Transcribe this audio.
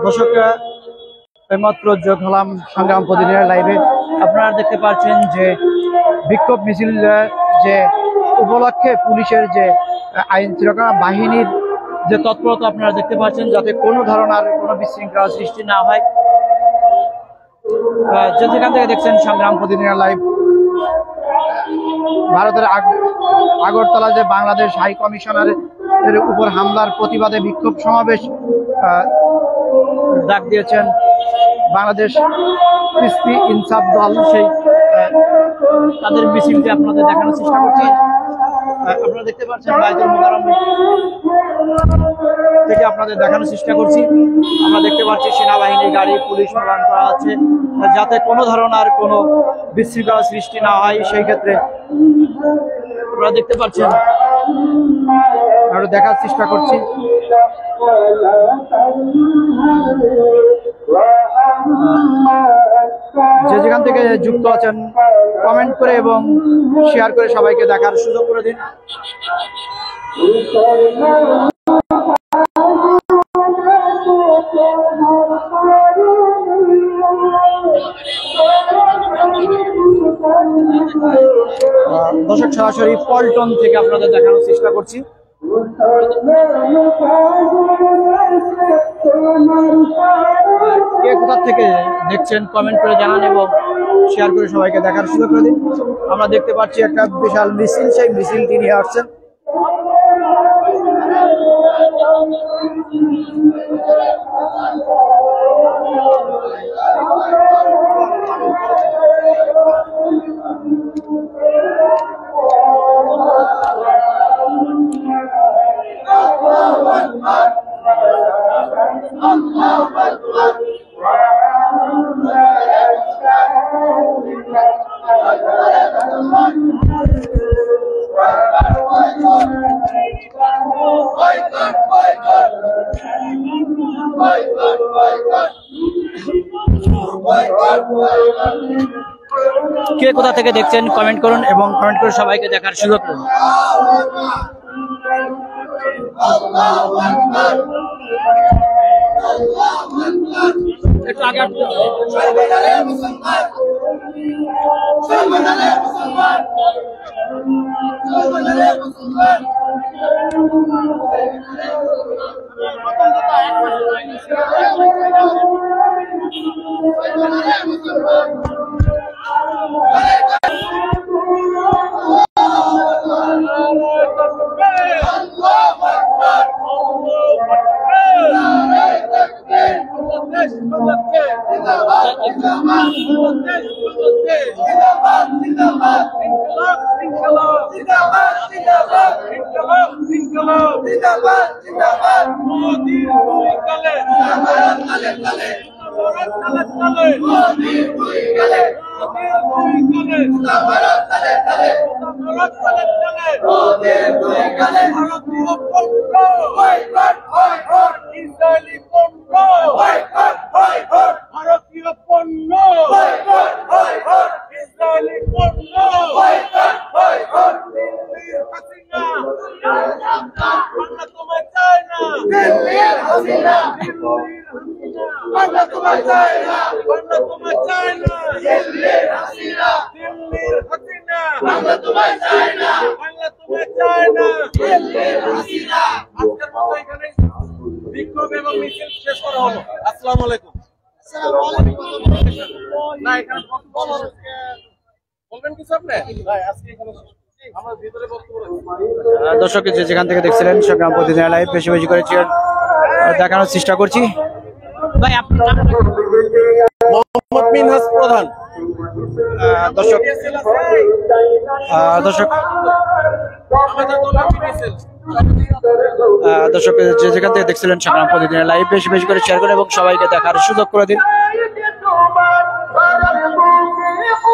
দর্শক এইমাত্র যোগ হলাম সংগ্রাম প্রতিদিনের লাইভে। আপনারা দেখতে পাচ্ছেন যে বিক্ষোভ মিছিল যে উপলক্ষে পুলিশের যে আইন শৃঙ্খলা বাহিনীর যে তৎপরতা আপনারা দেখতে পাচ্ছেন, যাতে কোনো ধরনের কোনো বিশৃঙ্খলা সৃষ্টি না হয়। যেখান থেকে দেখছেন সংগ্রাম প্রতিদিনের লাইভ, ভারতের আগরতলা যে বাংলাদেশ হাই কমিশনারের উপর হামলার প্রতিবাদে বিক্ষোভ সমাবেশ ডাক দিয়েছেন বাংলাদেশ কৃষি ইনসাফ দল। সেই তাদের মিছিলটি আপনাদের দেখানোর চেষ্টা করছি। আপনারা দেখতে পাচ্ছেন বাইতুল মুকাররম থেকে আপনাদের দেখানোর চেষ্টা করছি। আমরা দেখতে পাচ্ছি সেনাবাহিনী গাড়ি, পুলিশ মোতায়েন করা আছে, যাতে কোনো ধরনের কোনো বিশৃঙ্খলা সৃষ্টি না হয়। সেই ক্ষেত্রে আপনারা দেখতে পাচ্ছেন, আমরা দেখার চেষ্টা করছি। যে যেখান থেকে যুক্ত আছেন কমেন্ট করে এবং শেয়ার করে সবাইকে দেখার সুযোগ করে দিন। দর্শক সরাসরি পল্টন থেকে আপনাদের দেখানোর চেষ্টা করছি। কে কোথা থেকে দেখছেন কমেন্ট করে জানান এবং শেয়ার করে সবাইকে দেখার সুযোগ করে দিন। আমরা দেখতে পাচ্ছি একটা বিশাল মিছিল, সেই মিছিলটি নিয়ে আসছেন। কে কোথা থেকে দেখছেন কমেন্ট করুন এবং কমেন্ট করে সবাইকে দেখার সুযোগ করুন। বিক্ষোভ এবং মিছিল শেষ করা হলো। আসসালামু আলাইকুম। দর্শক যে যেখান থেকে দেখছিলেন সংগ্রাম প্রতিদিনের লাইভ বেশি বেশি করে দেখানোর চেষ্টা করছি। ভাই আপনার মোহাম্মদ মিনহাজ প্রধান। দর্শক দর্শক যে যেখান থেকে দেখছিলেন সংগ্রাম প্রতিদিনের লাইভ বেশি বেশি করে শেয়ার করুন এবং সবাইকে দেখার সুযোগ করে দিন।